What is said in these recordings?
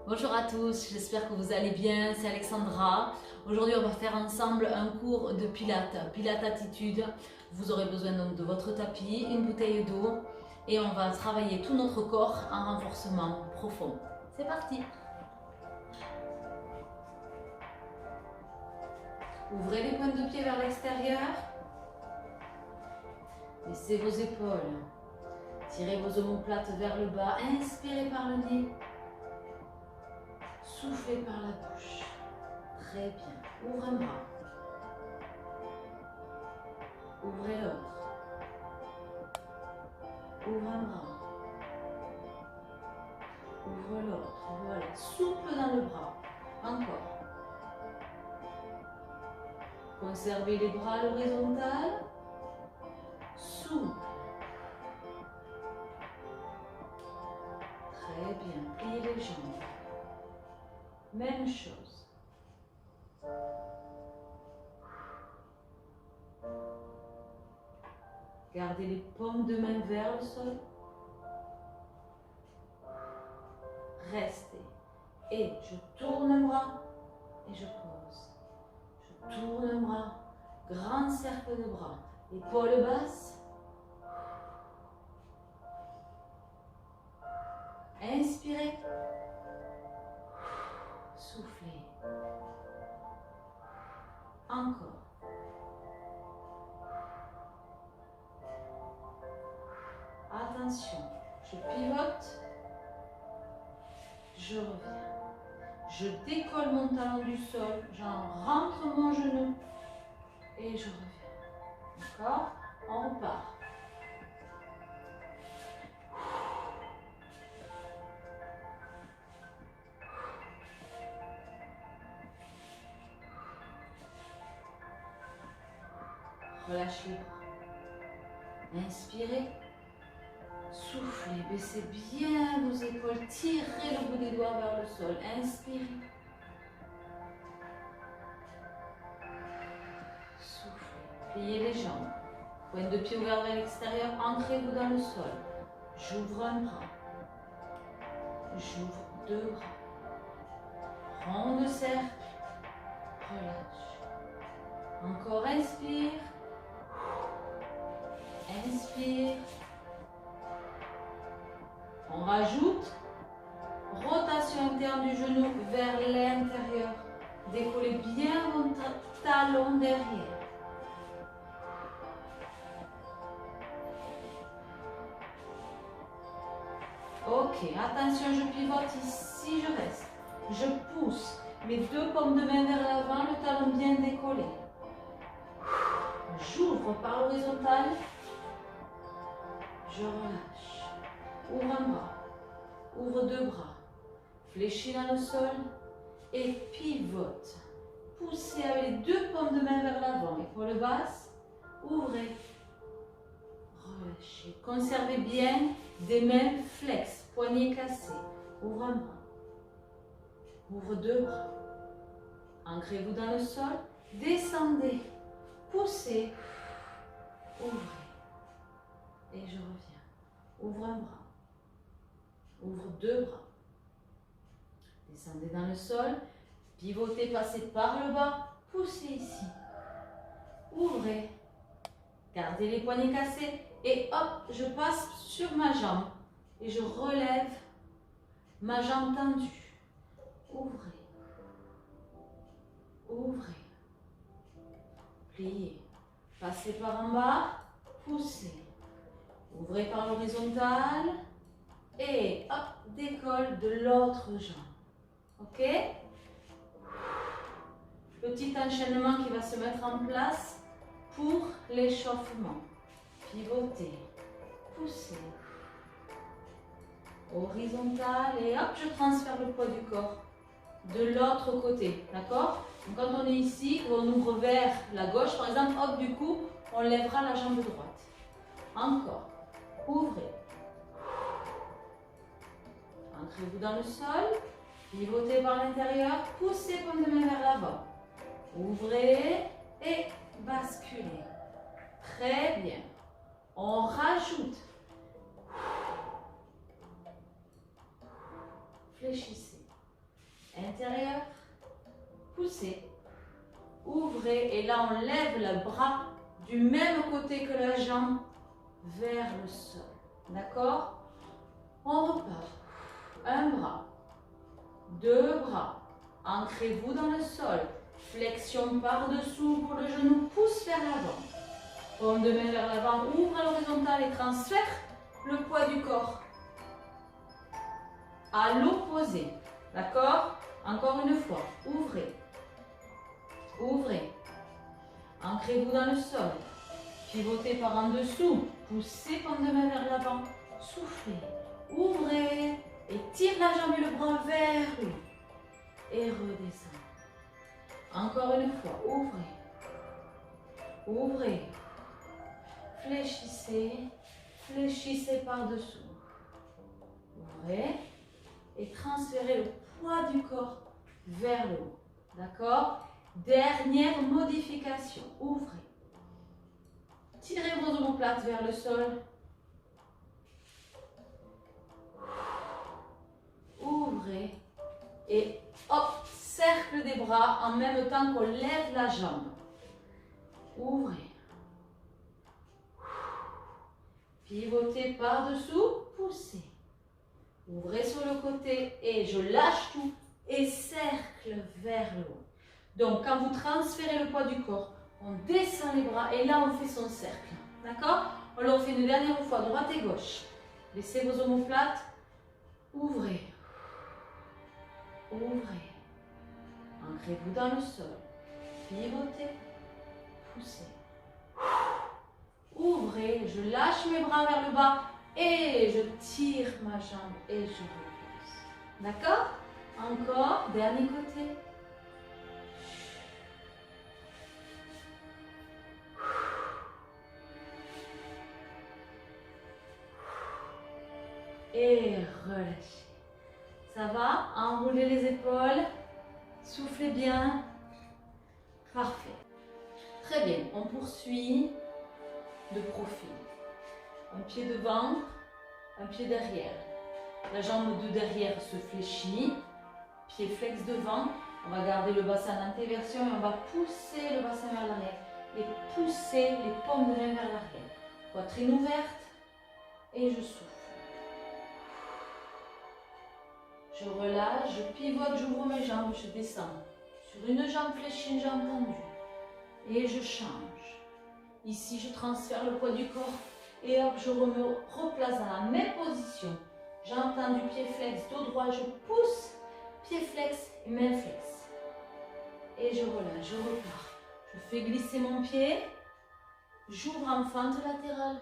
Bonjour à tous, j'espère que vous allez bien, c'est Alexandra. Aujourd'hui on va faire ensemble un cours de Pilates, Pilates Attitude. Vous aurez besoin donc de votre tapis, une bouteille d'eau et on va travailler tout notre corps en renforcement profond. C'est parti! Ouvrez les pointes de pied vers l'extérieur. Baissez vos épaules. Tirez vos omoplates vers le bas. Inspirez par le nez. Soufflez par la bouche. Très bien. Ouvrez un bras. Ouvrez l'autre. Ouvre un bras. Ouvre l'autre. Voilà. Souple dans le bras. Encore. Conservez les bras à l'horizontale. Souple. Très bien. Pliez les jambes. Même chose. Gardez les paumes de main vers le sol. Restez. Et je tourne un bras et je pose. Je tourne un bras. Grand cercle de bras. Épaules basses. Inspirez. Soufflez. Encore. Attention, je pivote. Je reviens. Je décolle mon talon du sol. J'en rentre mon genou. Et je reviens. D'accord? On repart. Relâchez les bras. Inspirez. Soufflez. Baissez bien vos épaules. Tirez le bout des doigts vers le sol. Inspirez. Soufflez. Pliez les jambes. Pointe de pied ouverte vers l'extérieur. Ancrez-vous dans le sol. J'ouvre un bras. J'ouvre deux bras. Rond de cercle. Relâche. Encore inspire. Inspire. On rajoute rotation interne du genou vers l'intérieur. Décollez bien vos talons derrière. Ok, attention, je pivote ici, je reste. Je pousse mes deux paumes de main vers l'avant, le talon bien décollé. J'ouvre par l'horizontale. Je relâche. Ouvre un bras. Ouvre deux bras. Fléchis dans le sol. Et pivote. Poussez avec les deux paumes de main vers l'avant. Épaules basses. Ouvrez. Relâchez. Conservez bien des mains flex. Poignets cassés. Ouvre un bras. Ouvre deux bras. Ancrez-vous dans le sol. Descendez. Poussez. Ouvrez. Et je reviens. Ouvre un bras. Ouvre deux bras. Descendez dans le sol. Pivotez, passez par le bas. Poussez ici. Ouvrez. Gardez les poignets cassés. Et hop, je passe sur ma jambe. Et je relève ma jambe tendue. Ouvrez. Ouvrez. Pliez. Passez par en bas. Poussez. Ouvrez par l'horizontale. Et hop, décolle de l'autre jambe. Ok? Petit enchaînement qui va se mettre en place pour l'échauffement. Pivotez. Poussez. Horizontale. Et hop, je transfère le poids du corps de l'autre côté. D'accord? Donc quand on est ici, on ouvre vers la gauche, par exemple, hop, du coup, on lèvera la jambe droite. Encore. Ouvrez. Ancrez-vous dans le sol. Pivotez par l'intérieur. Poussez paume de main vers l'avant. Ouvrez et basculez. Très bien. On rajoute. Fléchissez. intérieur, poussez, ouvrez et là on lève le bras du même côté que la jambe vers le sol. D'accord? On repart. Un bras, deux bras, ancrez-vous dans le sol. Flexion par-dessous pour le genou, pousse vers l'avant. Paume de main vers l'avant, ouvre à l'horizontale et transfère le poids du corps à l'opposé. D'accord? Encore une fois, ouvrez. Ouvrez. Ancrez-vous dans le sol. Pivotez par en dessous. Poussez paume de main vers l'avant. Soufflez. Ouvrez. Étire la jambe et le bras vers le haut. Et redescendez. Encore une fois, ouvrez. Ouvrez. Fléchissez. Fléchissez par-dessous. Ouvrez. Et transférez le poids du corps vers le haut. D'accord? Dernière modification. Ouvrez. Tirez vos omoplates vers le sol. Ouvrez. Et hop, cercle des bras en même temps qu'on lève la jambe. Ouvrez. Pivotez par-dessous, poussez. Ouvrez sur le côté et je lâche tout et cercle vers le haut. Donc, quand vous transférez le poids du corps, on descend les bras et là, on fait son cercle. D'accord? On le refait une dernière fois, droite et gauche. Laissez vos omoplates. Ouvrez. Ouvrez. Ancrez-vous dans le sol. Pivotez. Poussez. Ouvrez. Je lâche mes bras vers le bas et je tire ma jambe et je repousse. D'accord? Encore. Dernier côté. Et relâchez. Ça va? Enroulez les épaules. Soufflez bien. Parfait. Très bien. On poursuit de profil. Un pied devant, un pied derrière. La jambe de derrière se fléchit. Pied flex devant. On va garder le bassin en antéversion et on va pousser le bassin vers l'arrière. Et pousser les paumes de main vers l'arrière. Poitrine ouverte. Et je souffle. Je relâche, je pivote, j'ouvre mes jambes, je descends. Sur une jambe fléchie, une jambe tendue. Et je change. Ici, je transfère le poids du corps. Et hop, je me replace dans la même position. Jambe tendue, pied flex, dos droit, je pousse. Pied flex et main flex. Et je relâche, je repars. Je fais glisser mon pied. J'ouvre en fente latérale.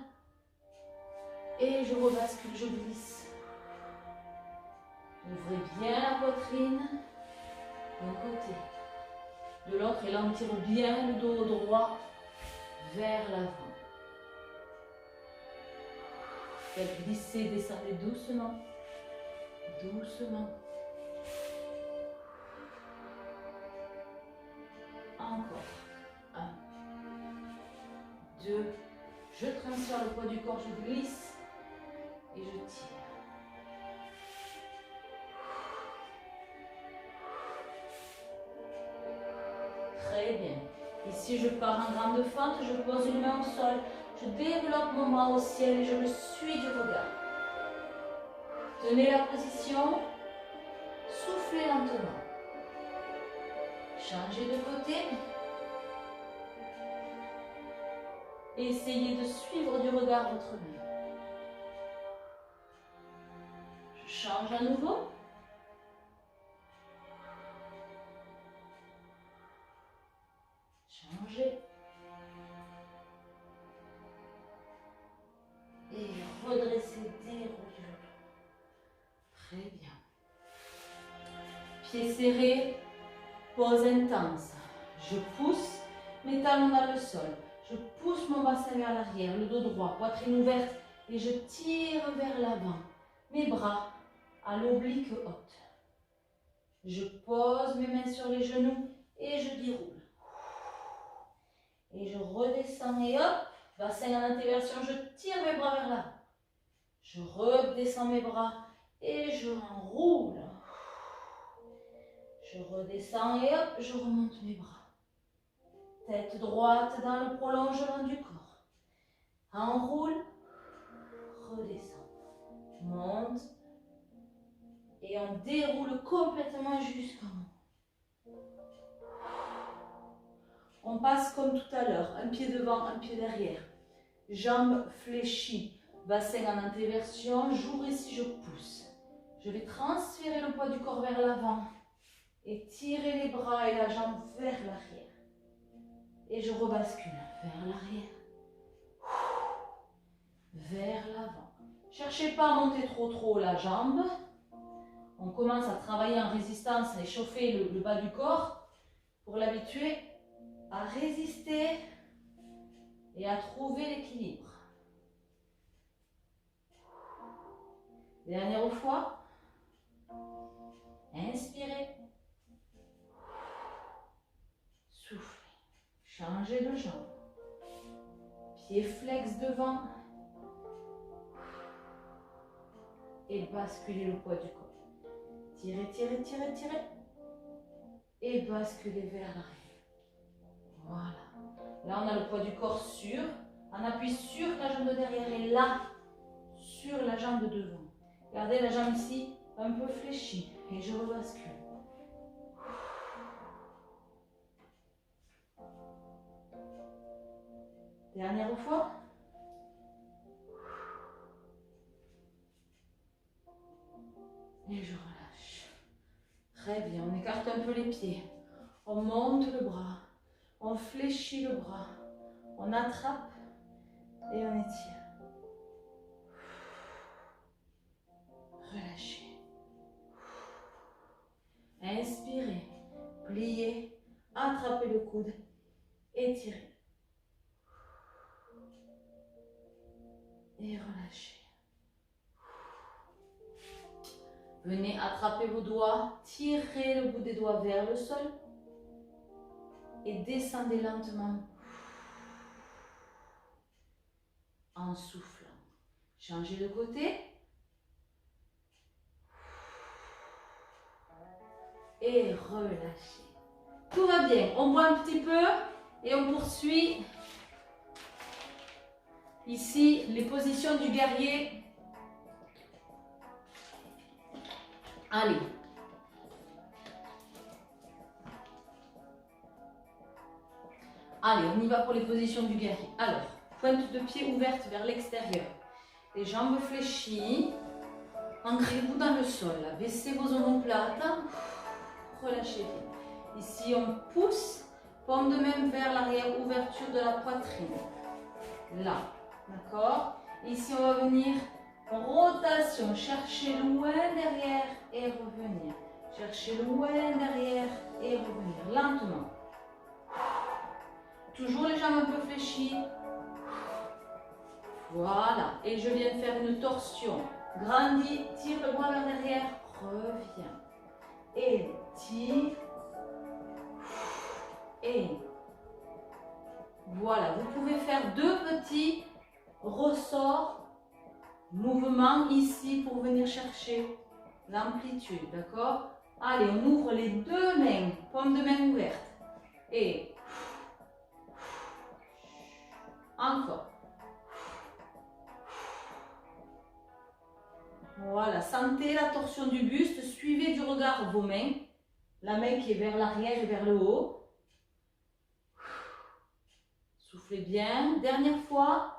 Et je rebascule, je glisse. Ouvrez bien la poitrine d'un côté. De l'autre, et là, on tire bien le dos droit vers l'avant. Faites glisser, descendez doucement. Doucement. Encore. 1, 2. Je transfère le poids du corps, je glisse et je tire. Très bien. Ici, je pars en grande fente, je pose une main au sol, je développe mon bras au ciel et je le suis du regard. Tenez la position, soufflez lentement. Changez de côté. Et essayez de suivre du regard votre main. Je change à nouveau. Changez. Et redressez, déroulez. Très bien. Pieds serrés, pause intense. Je pousse mes talons dans le sol. Je pousse mon bassin vers l'arrière, le dos droit, poitrine ouverte et je tire vers l'avant. Mes bras à l'oblique haute. Je pose mes mains sur les genoux et je déroule. Et je redescends et hop, bassin en antéversion, je tire mes bras vers l'avant. Je redescends mes bras et je enroule. Je redescends et hop, je remonte mes bras. Tête droite dans le prolongement du corps. Enroule, redescend. Monte. Et on déroule complètement jusqu'en haut. On passe comme tout à l'heure, un pied devant, un pied derrière. Jambes fléchies, bassin en antéversion, j'ouvre ici, je pousse. Je vais transférer le poids du corps vers l'avant et tirer les bras et la jambe vers l'arrière. Et je rebascule vers l'arrière, vers l'avant. Cherchez pas à monter trop la jambe. On commence à travailler en résistance, à échauffer le bas du corps pour l'habituer à résister et à trouver l'équilibre. Dernière fois. Inspirez. Soufflez. Changez de jambe. Pied flex devant. Et basculez le poids du corps. Tirez, tirez, tirez, tirez. Et basculez vers l'arrière. Voilà. Là, on a le poids du corps sur. On appuie sur la jambe de derrière et là, sur la jambe de devant. Gardez la jambe ici un peu fléchie et je rebascule. Dernière fois. Et je relâche. Très bien, on écarte un peu les pieds. On monte le bras. On fléchit le bras. On attrape et on étire. Relâchez. Inspirez. Pliez. Attrapez le coude. Étirez. Et relâchez. Venez attraper vos doigts. Tirez le bout des doigts vers le sol. Et descendez lentement. En soufflant. Changez de côté. Et relâchez. Tout va bien. On boit un petit peu et on poursuit ici les positions du guerrier. Allez. Allez, on y va pour les positions du guerrier. Alors, pointe de pied ouverte vers l'extérieur. Les jambes fléchies. Ancrez-vous dans le sol. Baissez vos omoplates. Relâchez bien. Ici, on pousse. Paume de main vers l'arrière, ouverture de la poitrine. Là, d'accord? Ici, on va venir en rotation. Chercher loin derrière et revenir. Chercher loin derrière et revenir. Lentement. Toujours les jambes un peu fléchies. Voilà. Et je viens de faire une torsion. Grandis, tire le bras vers derrière, reviens. Et tire. Et voilà. Vous pouvez faire deux petits ressorts, mouvements ici pour venir chercher l'amplitude. D'accord? Allez, on ouvre les deux mains, paume de main ouverte. Et encore. Voilà, sentez la torsion du buste, suivez du regard vos mains. La main qui est vers l'arrière et vers le haut. Soufflez bien. Dernière fois.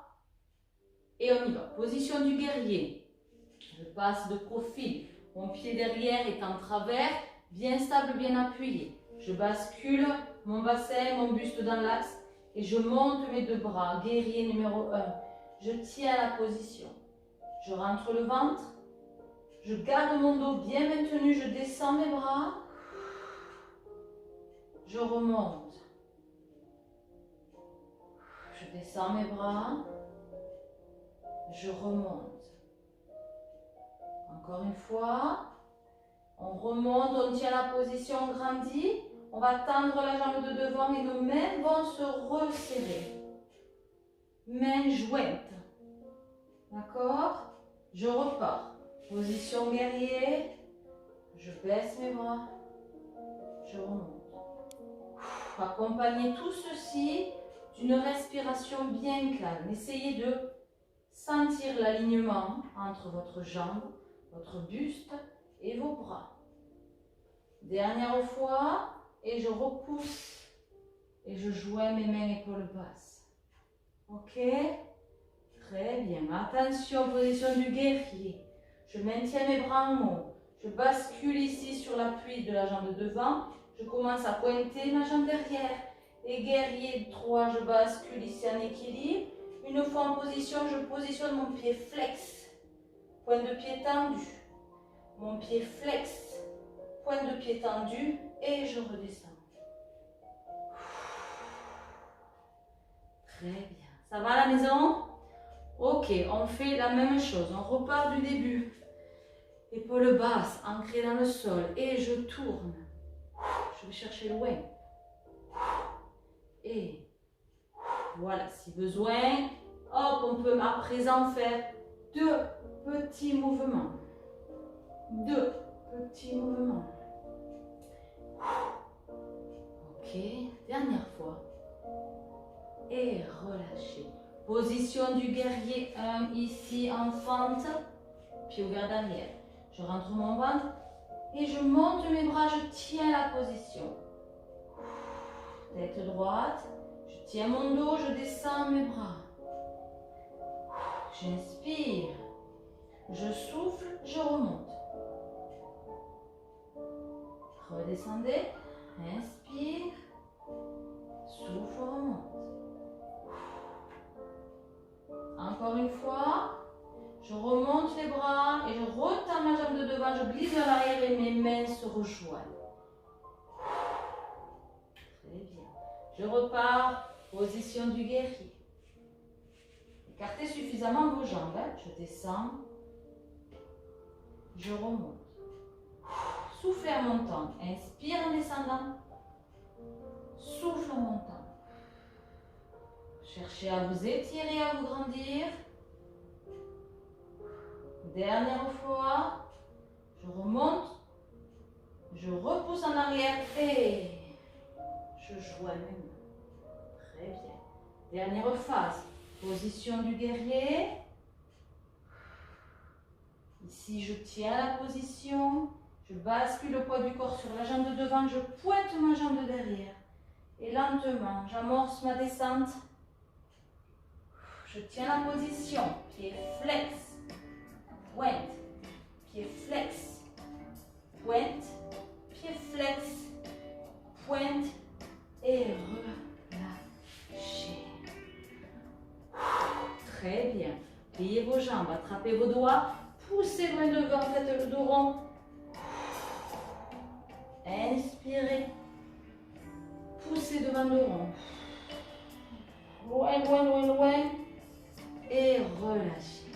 Et on y va. Position du guerrier. Je passe de profil. Mon pied derrière est en travers, bien stable, bien appuyé. Je bascule mon bassin, mon buste dans l'axe et je monte mes deux bras. Guerrier numéro 1. Je tiens la position. Je rentre le ventre. Je garde mon dos bien maintenu. Je descends mes bras. Je remonte. Je descends mes bras. Je remonte. Encore une fois. On remonte, on tient la position, on grandit. On va tendre la jambe de devant et nos mains vont se resserrer. Mains jointes. D'accord? Je repars. Position guerrier. Je baisse mes bras. je remonte. Accompagnez tout ceci d'une respiration bien calme. Essayez de sentir l'alignement entre votre jambe, votre buste et vos bras. Dernière fois, et je repousse et je joins mes mains épaules basses. Ok? Très bien. Attention, position du guerrier. Je maintiens mes bras en haut. Je bascule ici sur l'appui de la jambe de devant. Je commence à pointer ma jambe derrière. Et guerrier 3, je bascule ici en équilibre. Une fois en position, je positionne mon pied flex. Pointe de pied tendu. Mon pied flex. Pointe de pied tendu. Et je redescends. Très bien. Ça va à la maison? Ok, on fait la même chose. On repart du début. Épaules basses, ancrées dans le sol. Et je tourne. Je vais chercher loin. Et voilà, si besoin, hop, on peut à présent faire 2 petits mouvements. 2 petits mouvements. Ok, dernière fois. Et relâchez. Position du guerrier 1 ici en fente. Pied ouvert derrière. Je rentre mon ventre et je monte mes bras, je tiens la position. Tête droite, je tiens mon dos, je descends mes bras. J'inspire, je souffle, je remonte. Redescendez, inspire, souffle, remonte. Encore une fois, je remonte les bras et je retends ma jambe de devant, je glisse vers l'arrière et mes mains se rejoignent. Très bien. Je repars, position du guerrier. Écartez suffisamment vos jambes. Je descends, je remonte. Soufflez en montant. Inspire en descendant. Souffle en montant. Cherchez à vous étirer, à vous grandir. Dernière fois. Je remonte. Je repousse en arrière et je joins mes mains. Très bien. Dernière phase. Position du guerrier. Ici, je tiens la position. Je bascule le poids du corps sur la jambe de devant. Je pointe ma jambe de derrière. Et lentement, j'amorce ma descente. Je tiens la position. Pied flex. Pointe. Pied flex. Pointe. Pied flex. Pointe. Et relâchez. Très bien. Pliez vos jambes, attrapez vos doigts. Poussez loin devant, faites le dos rond. Inspirez. Poussez devant le rond. Loin, loin, loin, loin. Et relâchez.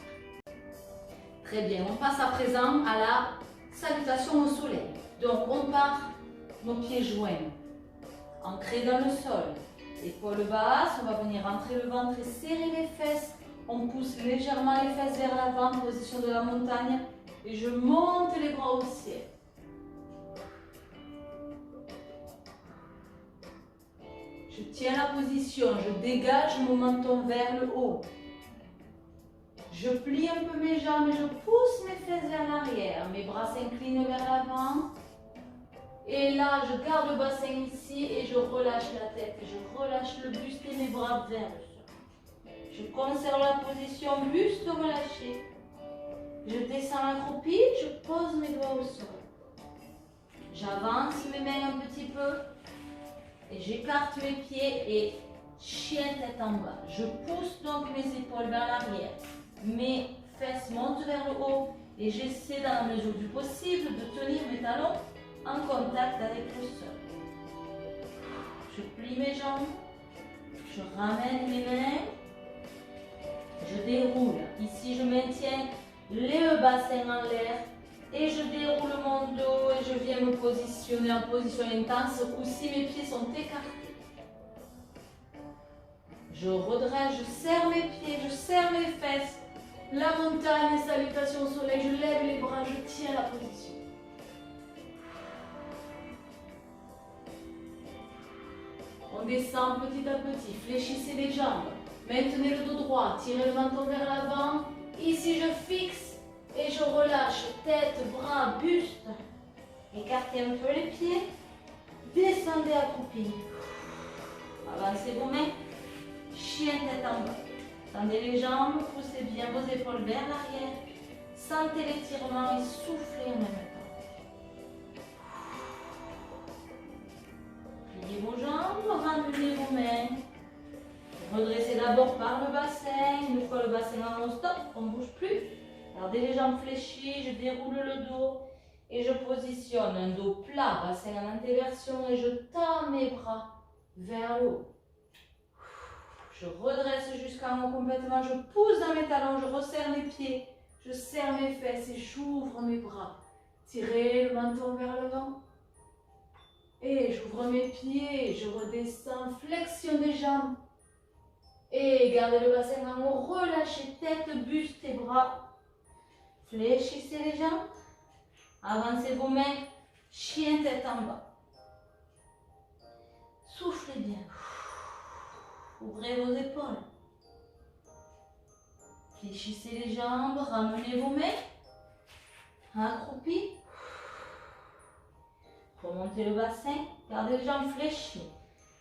Très bien. On passe à présent à la salutation au soleil. Donc, on part nos pieds joints. Ancrés dans le sol. Épaules basses. On va venir entrer le ventre et serrer les fesses. On pousse légèrement les fesses vers l'avant, position de la montagne. Et je monte les bras au ciel. Je tiens la position, je dégage mon menton vers le haut. Je plie un peu mes jambes et je pousse mes fesses vers l'arrière. Mes bras s'inclinent vers l'avant. Et là, je garde le bassin ici et je relâche la tête. Je relâche le buste et mes bras vers le sol. Je conserve la position, buste relâché. Je descends l'accroupi, je pose mes doigts au sol. J'avance mes mains un petit peu. Et j'écarte mes pieds et chien tête en bas. Je pousse donc mes épaules vers l'arrière. Mes fesses montent vers le haut. Et j'essaie dans la mesure du possible de tenir mes talons en contact avec le sol. Je plie mes jambes. Je ramène mes mains. Je déroule. Ici, je maintiens les bassins en l'air. Et je déroule mon dos et je viens me positionner en position intense ou si mes pieds sont écartés. Je redresse, je serre mes pieds, je serre mes fesses. La montagne, salutation au soleil, je lève les bras, je tiens la position. On descend petit à petit, fléchissez les jambes. Maintenez le dos droit, tirez le menton vers l'avant. Ici, je fixe et je relâche tête, bras, buste. Écartez un peu les pieds. Descendez accroupi. Avancez vos mains. Chien tête en bas. Tendez les jambes, poussez bien vos épaules vers l'arrière. Sentez l'étirement et soufflez en même temps. Pliez vos jambes, ramenez vos mains. Redressez d'abord par le bassin. Une fois le bassin en haut, stop, on ne bouge plus. Gardez les jambes fléchies, je déroule le dos. Et je positionne un dos plat, bassin en antéversion. Et je tends mes bras vers le haut. Je redresse jusqu'en haut complètement. Je pousse dans mes talons, je resserre mes pieds. Je serre mes fesses et j'ouvre mes bras. Tirez le menton vers le vent. Et j'ouvre mes pieds, je redescends, flexion des jambes. Et gardez le bassin en haut, relâchez tête, buste et bras. Fléchissez les jambes. Avancez vos mains, chien tête en bas. Soufflez bien. Ouvrez vos épaules. Fléchissez les jambes, ramenez vos mains. Accroupi. Remontez le bassin, gardez les jambes fléchies.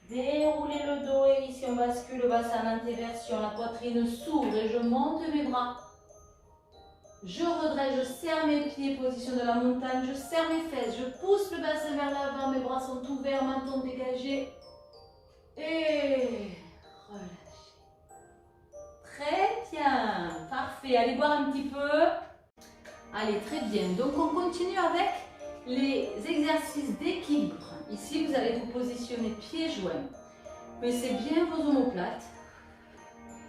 Déroulez le dos et ici on bascule le bassin en antéversion. La poitrine s'ouvre et je monte mes bras. Je redresse, je serre mes pieds, position de la montagne. Je serre mes fesses, je pousse le bassin vers l'avant. Mes bras sont ouverts, menton dégagé. Et relâchez. Très bien, parfait. Allez boire un petit peu. Allez, très bien. Donc, on continue avec les exercices d'équilibre. Ici, vous allez vous positionner pieds joints. Baissez bien vos omoplates.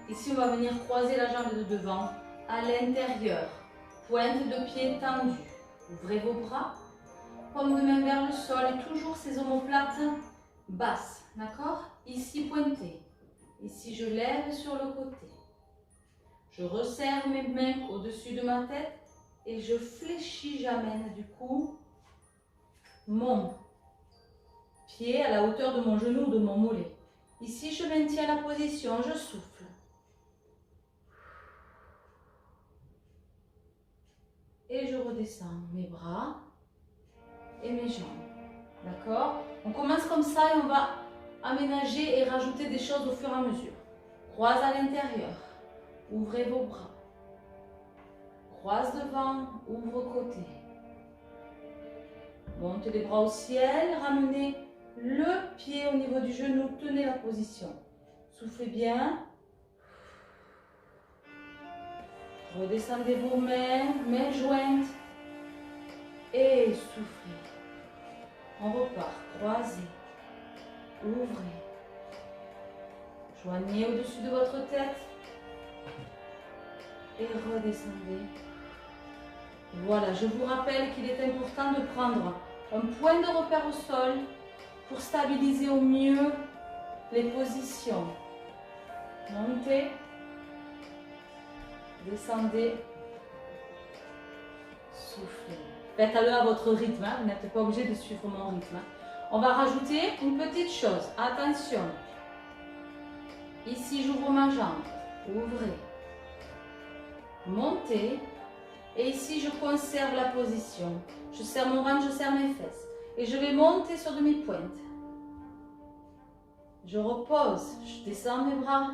Ici, on va venir croiser la jambe de devant à l'intérieur. Pointe de pied tendue. Ouvrez vos bras. Paume de main vers le sol et toujours ces omoplates basses. D'accord? Ici, pointez. Ici, je lève sur le côté. Je resserre mes mains au-dessus de ma tête et je fléchis, j'amène du coup mon pied à la hauteur de mon genou ou de mon mollet. Ici, je maintiens la position, je souffle. Et je redescends mes bras et mes jambes. D'accord? On commence comme ça et on va aménager et rajouter des choses au fur et à mesure. Croise à l'intérieur. Ouvrez vos bras. Croise devant, ouvre côté. Montez les bras au ciel, ramenez le pied au niveau du genou, tenez la position. Soufflez bien. Redescendez vos mains, mains jointes. Et soufflez. On repart, croisez, ouvrez. Joignez au-dessus de votre tête. Et redescendez. Voilà, je vous rappelle qu'il est important de prendre un point de repère au sol pour stabiliser au mieux les positions. Montez, descendez, soufflez. Faites-le à votre rythme, hein. Vous n'êtes pas obligé de suivre mon rythme. On va rajouter une petite chose. Attention. Ici, j'ouvre ma jambe. Ouvrez. Montez. Et ici, je conserve la position. Je serre mon ventre, je serre mes fesses. Et je vais monter sur demi-pointe. Je repose. Je descends mes bras.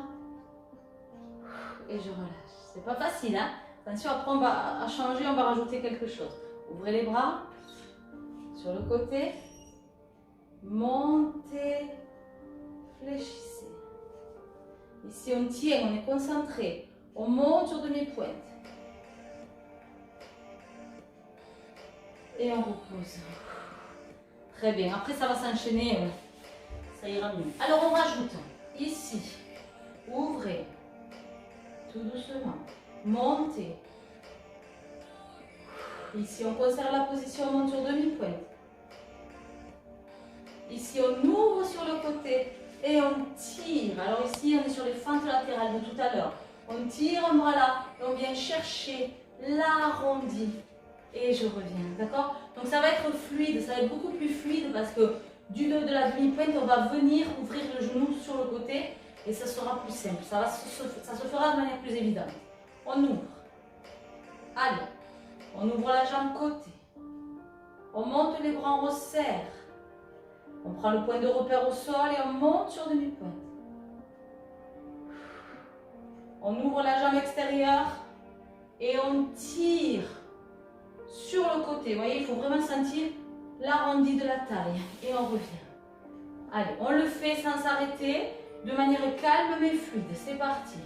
Et je relâche. C'est pas facile, hein? Attention, après, on va changer, on va rajouter quelque chose. Ouvrez les bras. Sur le côté. Montez. Fléchissez. Ici, on tient, on est concentré. On monte sur demi-pointe. Et on repose. Très bien. Après, ça va s'enchaîner. Ça ira mieux. Alors, on rajoute ici. Ouvrez. Tout doucement. Montez. Ici, on conserve la position, on monte sur demi-pointe. Ici, on ouvre sur le côté et on tire. Alors ici, on est sur les fentes latérales de tout à l'heure. On tire un bras là et on vient chercher l'arrondi. Et je reviens, d'accord? Donc ça va être fluide, ça va être beaucoup plus fluide parce que du dos de la demi-pointe, on va venir ouvrir le genou sur le côté et ça sera plus simple. Ça se fera de manière plus évidente. On ouvre. Allez, on ouvre la jambe côté. On monte les bras, on resserre. On prend le point de repère au sol et on monte sur demi-pointe. On ouvre la jambe extérieure et on tire sur le côté. Vous voyez, il faut vraiment sentir l'arrondi de la taille. Et on revient. Allez, on le fait sans s'arrêter, de manière calme mais fluide. C'est parti.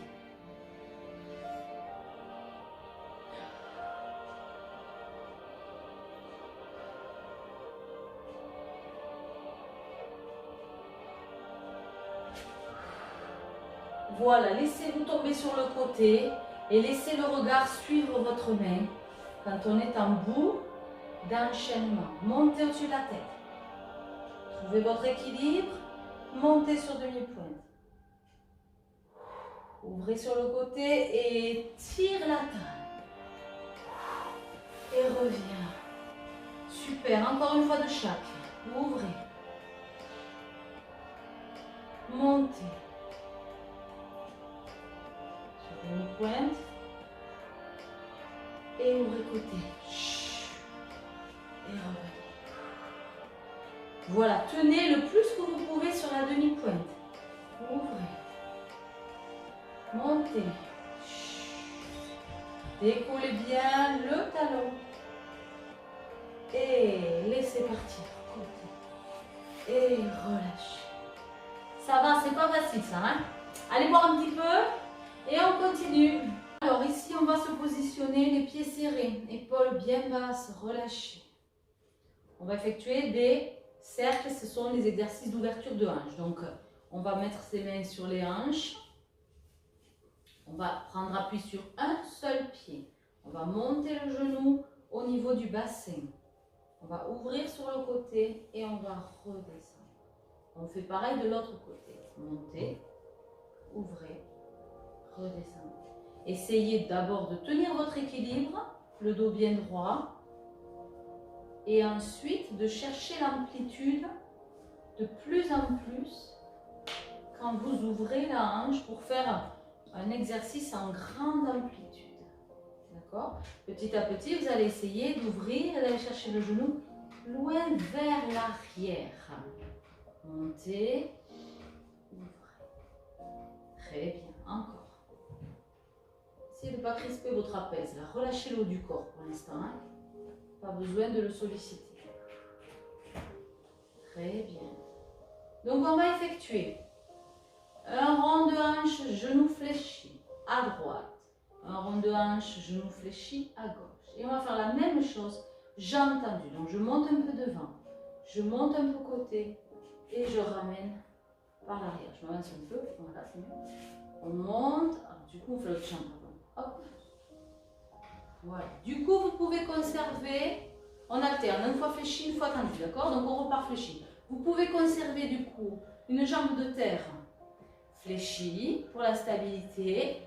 Voilà, laissez-vous tomber sur le côté et laissez le regard suivre votre main quand on est en bout d'enchaînement. Montez au-dessus de la tête. Trouvez votre équilibre. Montez sur demi-pointe. Ouvrez sur le côté et tire la taille. Et reviens. Super, encore une fois de chaque. Ouvrez. Montez. Demi-pointe et ouvrez côté et revenez. Voilà, tenez le plus que vous pouvez sur la demi-pointe. Ouvrez, montez, décollez bien le talon et laissez partir côté et relâchez. Ça va, c'est pas facile ça, hein? Allez boire un petit peu. Et on continue. Alors ici, on va se positionner les pieds serrés, épaules bien basses, relâchées. On va effectuer des cercles, ce sont les exercices d'ouverture de hanches. Donc, on va mettre ses mains sur les hanches. On va prendre appui sur un seul pied. On va monter le genou au niveau du bassin. On va ouvrir sur le côté et on va redescendre. On fait pareil de l'autre côté. Montez, ouvrez. Redescendez. Essayez d'abord de tenir votre équilibre, le dos bien droit, et ensuite de chercher l'amplitude de plus en plus quand vous ouvrez la hanche pour faire un exercice en grande amplitude. D'accord? Petit à petit, vous allez essayer d'ouvrir et d'aller chercher le genou loin vers l'arrière. Montez, ouvrez. Très bien. Encore. Essayez de ne pas crisper vos trapèzes. Là. Relâchez le haut du corps pour l'instant. Hein. Pas besoin de le solliciter. Très bien. Donc on va effectuer un rond de hanche, genou fléchi à droite. Un rond de hanche, genou fléchi à gauche. Et on va faire la même chose, jambes tendues. Donc je monte un peu devant, je monte un peu côté et je ramène par l'arrière. Je m'avance un peu. Voilà, c'est mieux. On monte. Alors, du coup, on fait l'autre jambe. Hop. Voilà. Du coup, vous pouvez conserver, on alterne, une fois fléchi, une fois tendu, d'accord? Donc on repart fléchi. Vous pouvez conserver du coup une jambe de terre fléchie pour la stabilité.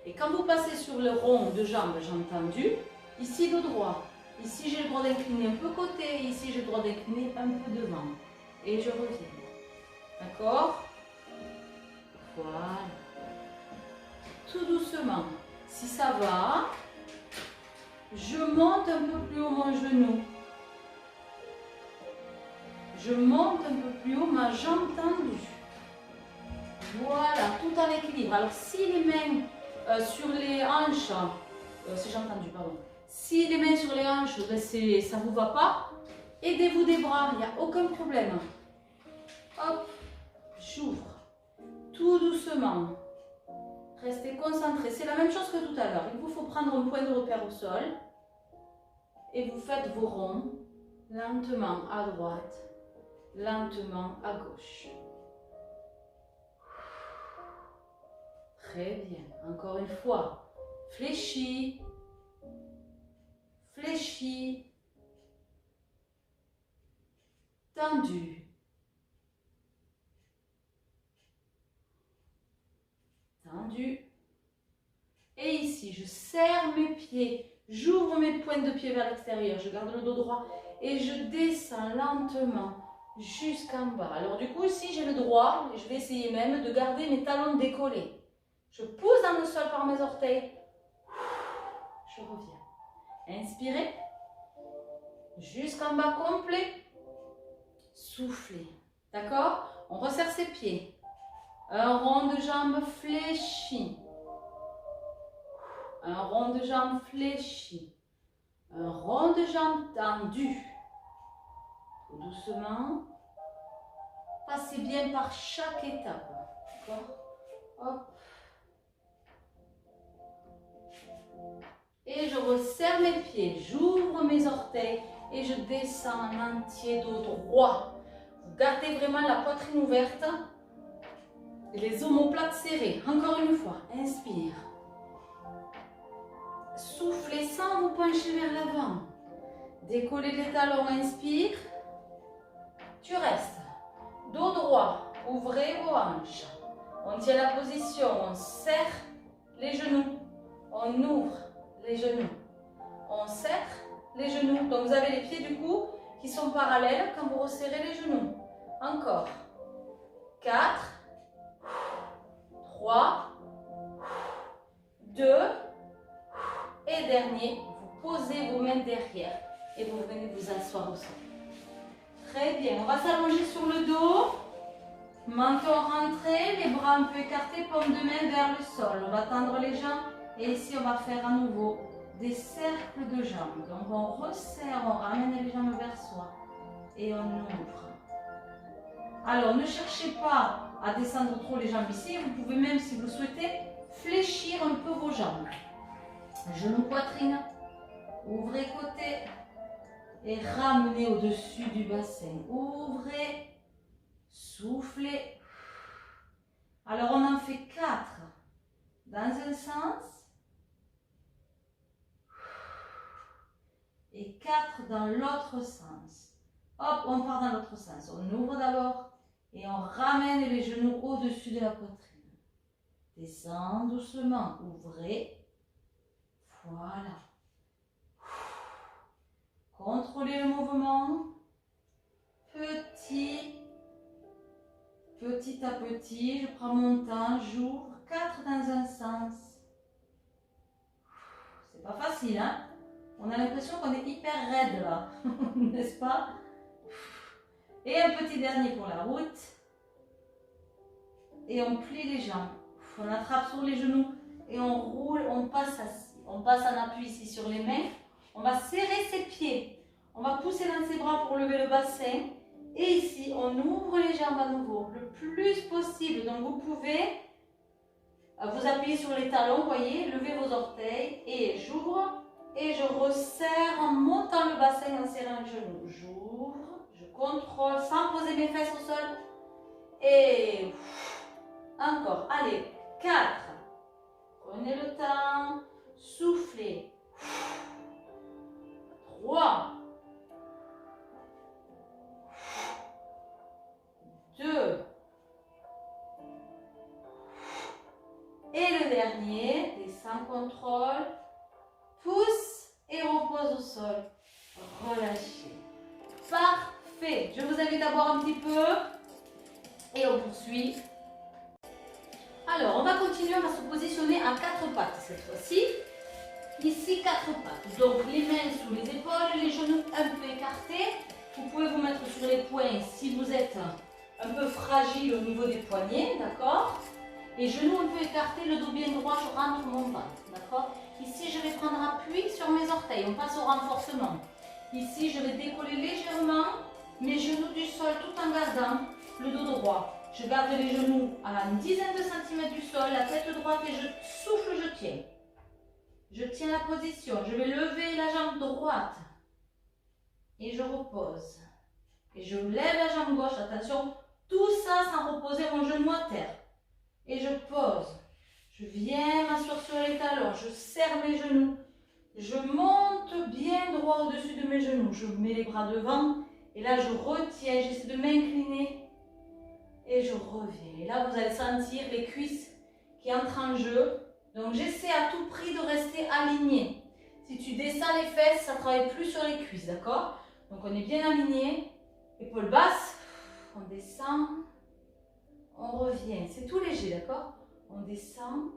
Et quand vous passez sur le rond de jambe tendue, ici le droit. Ici j'ai le droit d'incliner un peu côté, ici j'ai le droit d'incliner un peu devant. Et je reviens. D'accord? Voilà. Tout doucement. Si ça va, je monte un peu plus haut mon genou. Je monte un peu plus haut ma jambe tendue. Voilà, tout en équilibre. Alors si les mains sur les hanches, c'est jambe tendue, pardon. Si les mains sur les hanches, ben ça ne vous va pas, aidez-vous des bras, il n'y a aucun problème. Hop, j'ouvre. Tout doucement. Restez concentrés. C'est la même chose que tout à l'heure. Il vous faut prendre un point de repère au sol. Et vous faites vos ronds lentement à droite, lentement à gauche. Très bien. Encore une fois. Fléchi. Fléchi. Tendu. Tendu. Et ici, je serre mes pieds, j'ouvre mes pointes de pied vers l'extérieur, je garde le dos droit et je descends lentement jusqu'en bas. Alors du coup, ici, j'ai le droit, et je vais essayer même de garder mes talons décollés. Je pousse dans le sol par mes orteils. Je reviens. Inspirez. Jusqu'en bas complet. Soufflez. D'accord? On resserre ses pieds. Un rond de jambe fléchi. Un rond de jambe fléchi. Un rond de jambe tendu. Tout doucement. Passez bien par chaque étape. D'accord? Hop. Et je resserre mes pieds. J'ouvre mes orteils et je descends en entier dos droit. Vous gardez vraiment la poitrine ouverte. Et les omoplates serrées. Encore une fois. Inspire. Soufflez sans vous pencher vers l'avant. Décollez les talons. Inspire. Tu restes. Dos droit. Ouvrez vos hanches. On tient la position. On serre les genoux. On ouvre les genoux. On serre les genoux. Donc vous avez les pieds du coup qui sont parallèles quand vous resserrez les genoux. Encore. 4, 3, 2, et dernier, vous posez vos mains derrière et vous venez vous asseoir au sol. Très bien, on va s'allonger sur le dos, menton rentré, les bras un peu écartés, paume de main vers le sol. On va tendre les jambes et ici on va faire à nouveau des cercles de jambes. Donc on resserre, on ramène les jambes vers soi et on ouvre. Alors ne cherchez pas à descendre trop les jambes ici, vous pouvez même si vous le souhaitez fléchir un peu vos jambes. Genoux, poitrine, ouvrez côté et ramenez au-dessus du bassin. Ouvrez, soufflez. Alors on en fait 4 dans un sens et 4 dans l'autre sens. Hop, on part dans l'autre sens. On ouvre d'abord et on ramène les genoux au-dessus de la poitrine. Descend doucement, ouvrez. Voilà. Contrôlez le mouvement. Petit à petit, je prends mon temps, j'ouvre 4 dans un sens. C'est pas facile, hein? On a l'impression qu'on est hyper raide là, n'est-ce pas? Et un petit dernier pour la route. Et on plie les jambes. On attrape sur les genoux et on roule, on passe assis. On passe en appui ici sur les mains. On va serrer ses pieds. On va pousser dans ses bras pour lever le bassin. Et ici, on ouvre les jambes à nouveau le plus possible. Donc vous pouvez vous appuyer sur les talons, voyez, lever vos orteils. Et j'ouvre et je resserre en montant le bassin, en serrant le genou. J'ouvre, je contrôle sans poser mes fesses au sol. Et encore, allez, 4. Prenez le temps, soufflez. 3, 2, et le dernier, descend, contrôle, pousse et repose au sol. Relâchez. Parfait. Je vous invite à boire un petit peu et on poursuit. Alors, on va continuer, on va se positionner à 4 pattes cette fois-ci. Ici, 4 pattes. Donc, les mains sous les épaules, les genoux un peu écartés. Vous pouvez vous mettre sur les poings si vous êtes un peu fragile au niveau des poignets, d'accord? Les genoux un peu écartés, le dos bien droit, je rentre mon ventre, d'accord? Ici, je vais prendre appui sur mes orteils, on passe au renforcement. Ici, je vais décoller légèrement mes genoux du sol tout en gardant le dos droit. Je garde les genoux à une dizaine de centimètres du sol, la tête droite et je souffle, je tiens. Je tiens la position, je vais lever la jambe droite et je repose. Et je lève la jambe gauche, attention, tout ça sans reposer mon genou à terre. Et je pose. Je viens m'asseoir sur les talons, je serre mes genoux. Je monte bien droit au-dessus de mes genoux. Je mets les bras devant et là je retiens, j'essaie de m'incliner et je reviens. Et là vous allez sentir les cuisses qui entrent en jeu. Donc j'essaie à tout prix de rester aligné. Si tu descends les fesses, ça ne travaille plus sur les cuisses, d'accord? Donc on est bien aligné. Épaules basses, on descend, on revient. C'est tout léger, d'accord? On descend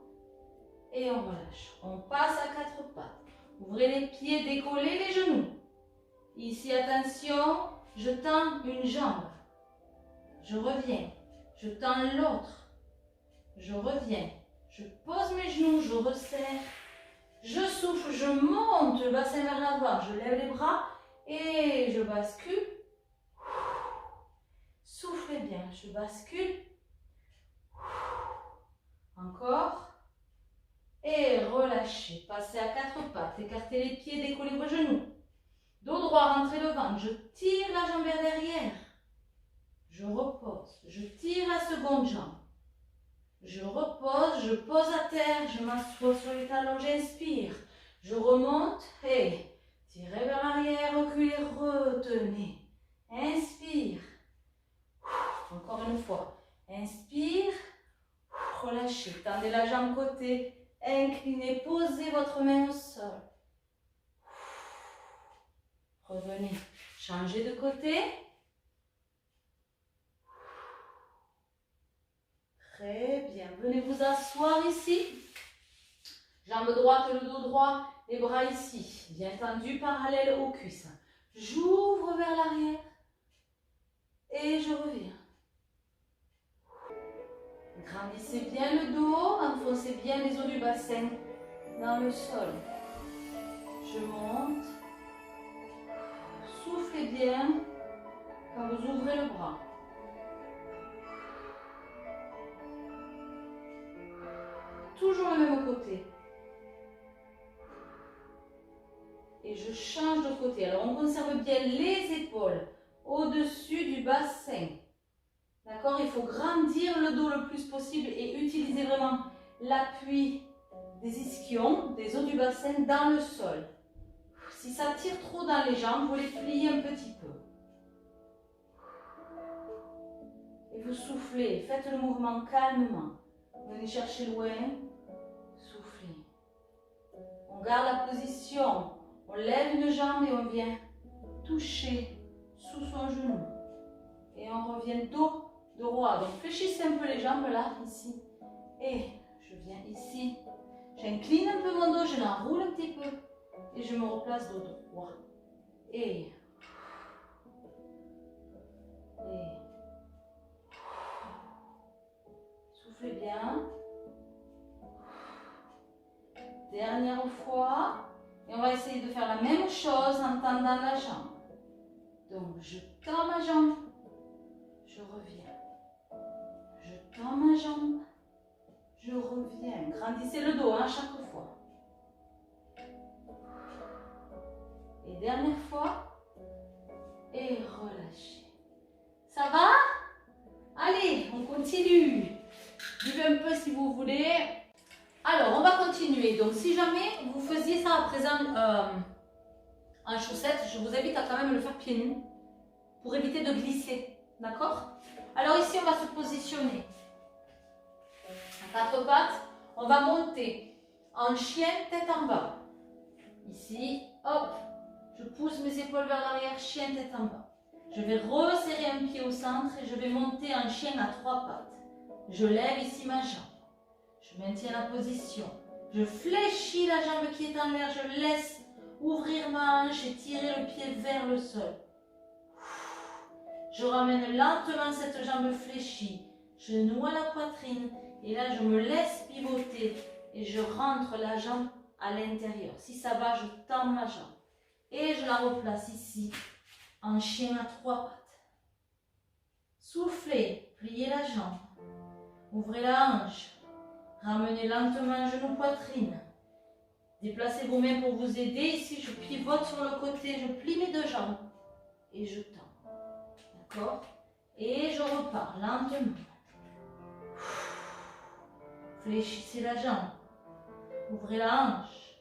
et on relâche. On passe à quatre pattes. Ouvrez les pieds, décollez les genoux. Ici, attention, je tends une jambe. Je reviens. Je tends l'autre. Je reviens. Je pose mes genoux, je resserre. Je souffle, je monte le bassin vers l'avant. Je lève les bras et je bascule. Soufflez bien, je bascule. Encore. Et relâchez. Passez à quatre pattes. Écartez les pieds, décollez vos genoux. Dos droit, rentrez le ventre. Je tire la jambe vers derrière. Je repose. Je tire la seconde jambe. Je repose, je pose à terre. Je m'assois sur les talons, j'inspire. Je remonte et tirez vers l'arrière, reculez, retenez. Inspire. Encore une fois. Inspire. Relâchez. Tendez la jambe côté. Inclinez, posez votre main au sol. Revenez. Changez de côté. Très bien. Venez vous asseoir ici. Jambe droite, le dos droit, les bras ici. Bien tendus, parallèles aux cuisses. J'ouvre vers l'arrière. Et je reviens. Grandissez bien le dos, enfoncez bien les os du bassin dans le sol. Je monte. Soufflez bien quand vous ouvrez le bras. Toujours le même côté. Et je change de côté. Alors on conserve bien les épaules au-dessus du bassin. D'accord? Il faut grandir le dos le plus possible et utiliser vraiment l'appui des ischions, des os du bassin dans le sol. Si ça tire trop dans les jambes, vous les pliez un petit peu. Et vous soufflez, faites le mouvement calmement. Venez chercher loin, soufflez. On garde la position, on lève une jambe et on vient toucher sous son genou. Et on revient dos droit. Donc fléchissez un peu les jambes là, ici. Et je viens ici. J'incline un peu mon dos, je l'enroule un petit peu. Et je me replace dos droit. Et soufflez bien. Dernière fois. Et on va essayer de faire la même chose en tendant la jambe. Donc je tends ma jambe. Je reviens. Je tends ma jambe. Je reviens. Grandissez le dos hein, chaque fois. Et dernière fois. Et relâchez. Ça va? Allez, on continue. Buvez un peu si vous voulez. Alors, on va continuer. Donc, si jamais vous faisiez ça à présent en chaussettes, je vous invite à quand même le faire pieds nus pour éviter de glisser. D'accord? Alors ici, on va se positionner. À quatre pattes, on va monter en chien, tête en bas. Ici, hop, je pousse mes épaules vers l'arrière, chien, tête en bas. Je vais resserrer un pied au centre et je vais monter en chien à trois pattes. Je lève ici ma jambe. Je maintiens la position. Je fléchis la jambe qui est en l'air. Je laisse ouvrir ma hanche et tirer le pied vers le sol. Je ramène lentement cette jambe fléchie. Je noie la poitrine. Et là, je me laisse pivoter. Et je rentre la jambe à l'intérieur. Si ça va, je tends ma jambe. Et je la replace ici, en chien à trois pattes. Soufflez, pliez la jambe. Ouvrez la hanche. Ramenez lentement genou, poitrine. Déplacez vos mains pour vous aider. Ici, je pivote sur le côté. Je plie mes deux jambes. Et je tends. D'accord? Et je repars lentement. Fléchissez la jambe. Ouvrez la hanche.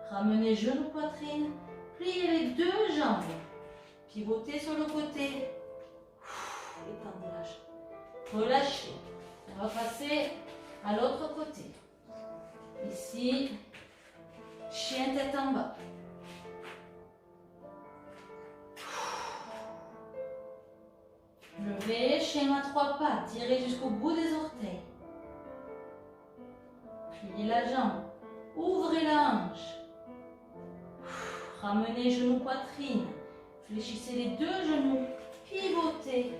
Ramenez genou, poitrine. Pliez les deux jambes. Pivotez sur le côté. Étendez la jambe. Relâchez. On va passer à l'autre côté. Ici, chien tête en bas. Levez. chien à trois pattes. Tirez jusqu'au bout des orteils. Pliez la jambe. Ouvrez la hanche. Ramenez genoux, poitrine. Fléchissez les deux genoux. Pivotez.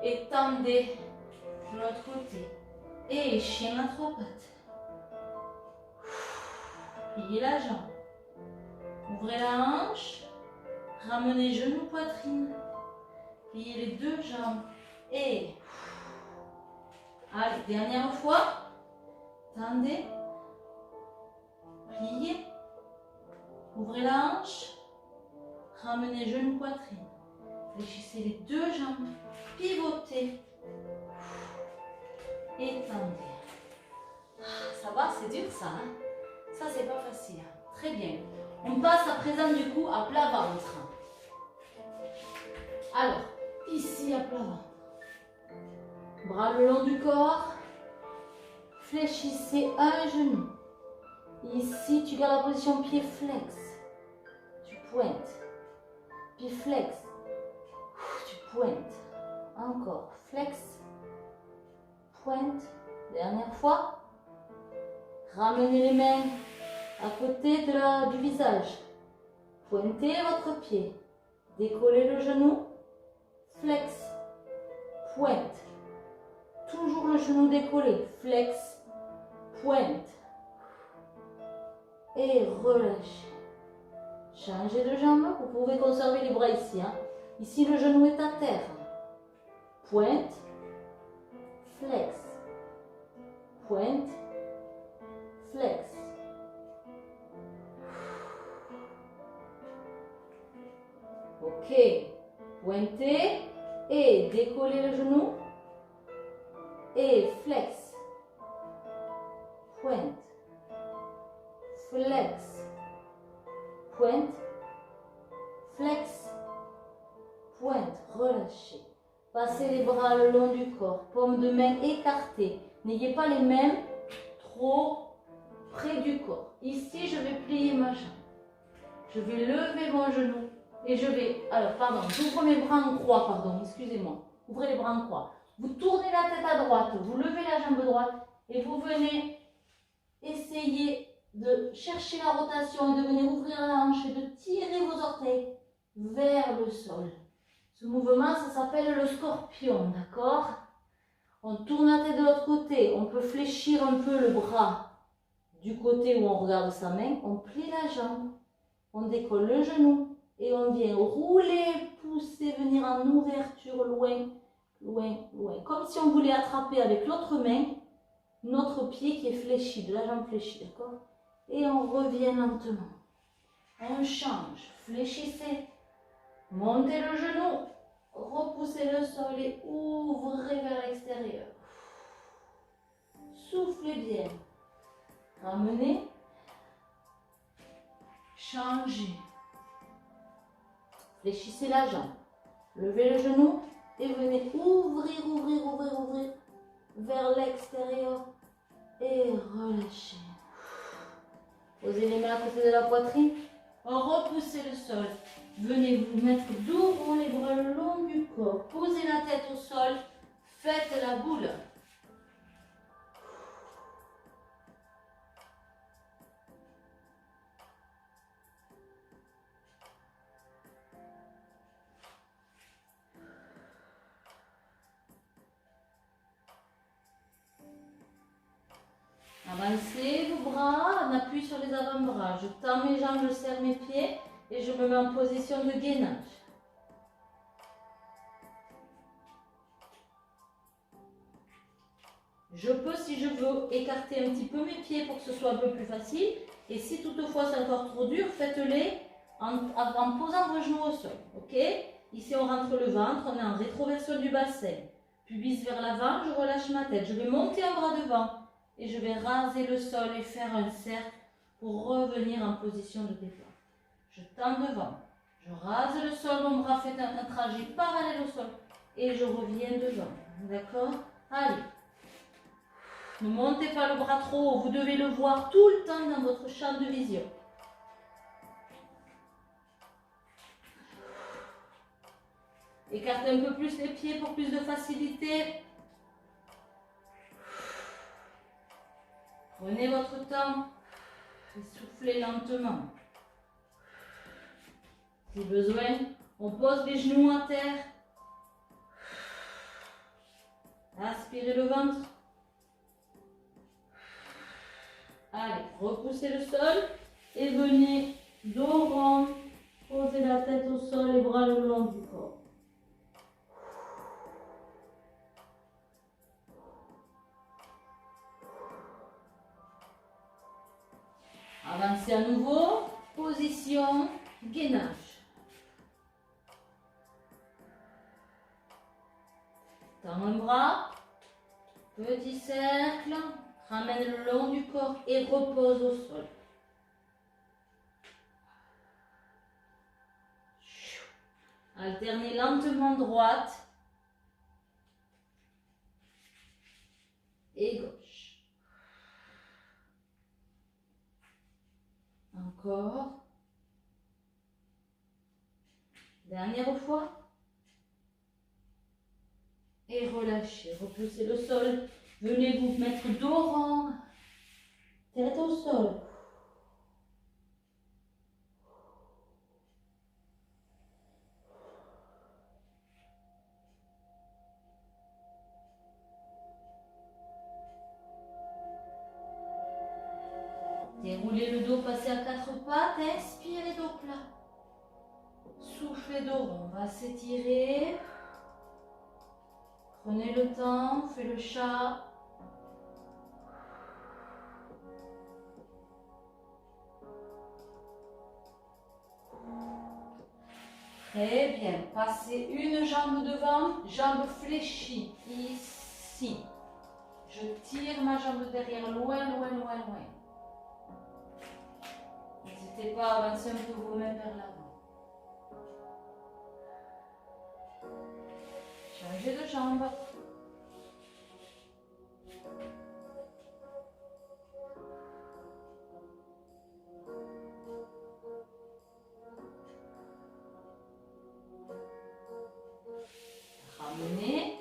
Et tendez de l'autre côté. Et chien à trois pattes. Pliez la jambe. Ouvrez la hanche. Ramenez genoux, poitrine. Pliez les deux jambes. Et allez, dernière fois. Tendez. Pliez. Ouvrez la hanche. Ramenez genoux, poitrine. Fléchissez les deux jambes. Pivotez. Et tendez. Ça va, c'est dur ça. Hein? Ça, c'est pas facile. Très bien. On passe à présent du coup à plat ventre. Alors, ici à plat ventre. Bras le long du corps. Fléchissez un genou. Ici, tu gardes la position pied flex. Tu pointes. Pied flex. Tu pointes. Encore. Flex. Pointe. Dernière fois. Ramenez les mains à côté du visage. Pointez votre pied. Décollez le genou. Flex. Pointe. Toujours le genou décollé. Flex. Pointe. Et relâchez. Changez de jambe. Vous pouvez conserver les bras ici. Hein. Ici, le genou est à terre. Pointe. Flex. Pointe. Flex. Ok. Pointez et décollez le genou. Et flex. Pointe. Flex. Pointe. Flex. Pointe. Relâchez. Passez les bras le long du corps. Paume de main écartée. N'ayez pas les mains trop près du corps. Ici, je vais plier ma jambe. Je vais lever mon genou. Et je vais... Alors, pardon, j'ouvre mes bras en croix, pardon, excusez-moi. Ouvrez les bras en croix. Vous tournez la tête à droite, vous levez la jambe droite et vous venez essayer de chercher la rotation et de venir ouvrir la hanche et de tirer vos orteils vers le sol. Ce mouvement, ça s'appelle le scorpion, d'accord? On tourne la tête de l'autre côté, on peut fléchir un peu le bras du côté où on regarde sa main, on plie la jambe, on décolle le genou et on vient rouler, pousser, venir en ouverture loin, loin, loin. Comme si on voulait attraper avec l'autre main notre pied qui est fléchi, de la jambe fléchie, d'accord? Et on revient lentement. On change, fléchissez, montez le genou, repoussez le sol et ouvrez vers l'extérieur. Soufflez bien. Ramenez. Changez. Fléchissez la jambe. Levez le genou et venez ouvrir, ouvrir, ouvrir, ouvrir vers l'extérieur et relâchez. Posez les mains à côté de la poitrine. Repoussez le sol. Venez vous mettre droit les bras le long du corps. Posez la tête au sol. Faites la boule. Avancez vos bras, on appuie sur les avant-bras. Je tends mes jambes, je serre mes pieds et je me mets en position de gainage. Je peux, si je veux, écarter un petit peu mes pieds pour que ce soit un peu plus facile. Et si toutefois c'est encore trop dur, faites-les en posant vos genoux au sol. Ok? Ici, on rentre le ventre, on est en rétroversion du bassin. Pubis vers l'avant, je relâche ma tête. Je vais monter un bras devant. Et je vais raser le sol et faire un cercle pour revenir en position de départ. Je tends devant. Je rase le sol, mon bras fait un trajet parallèle au sol. Et je reviens devant. D'accord? Allez. Ne montez pas le bras trop haut. Vous devez le voir tout le temps dans votre champ de vision. Écartez un peu plus les pieds pour plus de facilité. Prenez votre temps et soufflez lentement. Si besoin, on pose les genoux à terre. Aspirez le ventre. Allez, repoussez le sol et venez dos rond, posez la tête au sol, les bras le long du corps. Avancez à nouveau, position gainage. Tends un bras, petit cercle, ramène le long du corps et repose au sol. Alternez lentement droite et gauche. Encore. Dernière fois. Et relâchez. Repoussez le sol. Venez vous mettre dos rond. Tête au sol. Déroulez le dos, passez à quatre pattes. Inspirez dos plat. Soufflez dos rond. On va s'étirer. Prenez le temps. Faites le chat. Très bien. Passez une jambe devant, jambe fléchie. Ici. Je tire ma jambe derrière, loin, loin, loin, loin. N'hésitez pas à avancer un peu vos mains vers l'avant. Changez de jambe. Ramenez,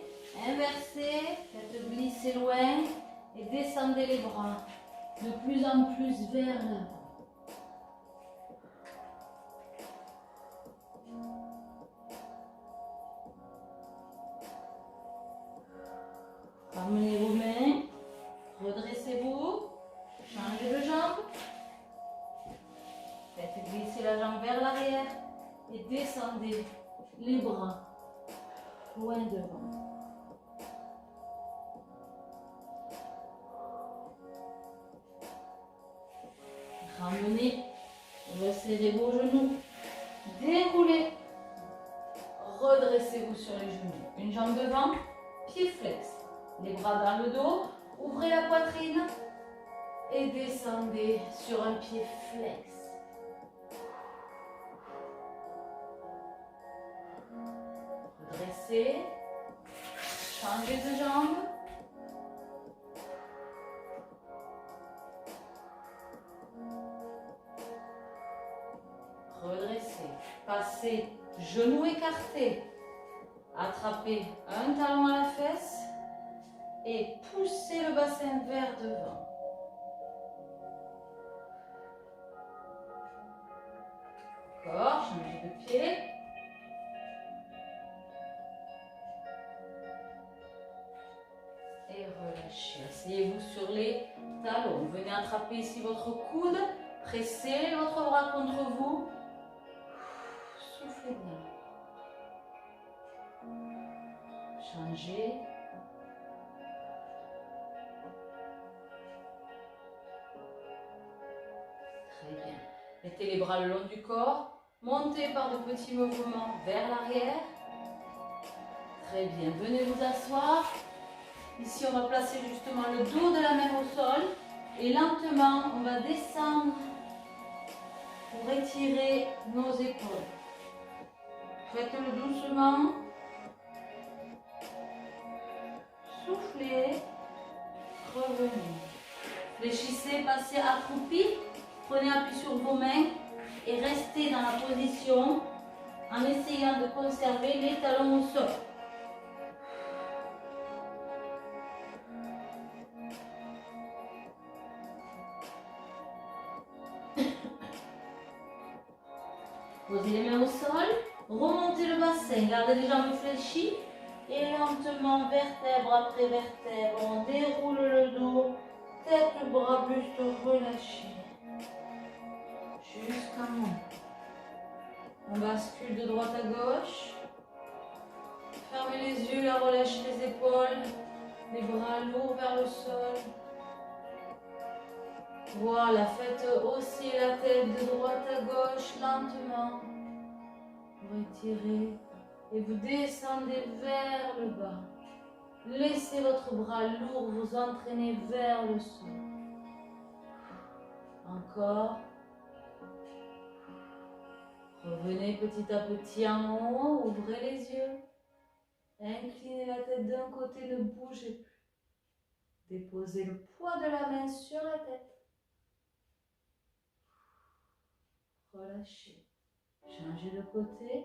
inversez, faites glisser loin et descendez les bras de plus en plus vers l'avant. Ramenez vos mains, redressez-vous, changez de jambe, faites glisser la jambe vers l'arrière et descendez les bras loin devant. Ramenez, resserrez vos genoux, déroulez, redressez-vous sur les genoux. Une jambe devant, pied flex. Les bras dans le dos, ouvrez la poitrine et descendez sur un pied flex. Redressez, changez de jambe. Redressez, passez, genoux écartés, attrapez un talon à la fesse et poussez le bassin vers devant. Encore, changez de pied. Et relâchez. Asseyez-vous sur les talons. Venez attraper ici votre coude. Pressez votre bras contre vous. Soufflez bien. Changez. Très bien. Mettez les bras le long du corps. Montez par de petits mouvements vers l'arrière. Très bien. Venez vous asseoir. Ici, on va placer justement le dos de la main au sol. Et lentement, on va descendre pour étirer nos épaules. Faites-le doucement. Soufflez. Revenez. Fléchissez, passez accroupi. Prenez appui sur vos mains et restez dans la position en essayant de conserver les talons au sol. Posez les mains au sol, remontez le bassin, gardez les jambes fléchies et lentement, vertèbre après vertèbre, on déroule le dos, tête, bras, buste relâché. Jusqu'en haut. On bascule de droite à gauche. Fermez les yeux, relâchez les épaules, les bras lourds vers le sol. Voilà, faites aussi la tête de droite à gauche lentement. Vous retirez et vous descendez vers le bas. Laissez votre bras lourd vous entraîner vers le sol. Encore. Revenez petit à petit en haut, ouvrez les yeux. Inclinez la tête d'un côté, ne bougez plus. Déposez le poids de la main sur la tête. Relâchez. Changez de côté.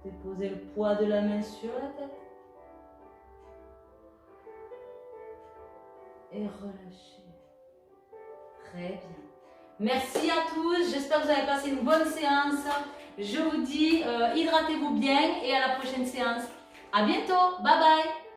Déposez le poids de la main sur la tête. Et relâchez. Très bien. Merci à tous. J'espère que vous avez passé une bonne séance. Je vous dis, hydratez-vous bien et à la prochaine séance. À bientôt. Bye bye.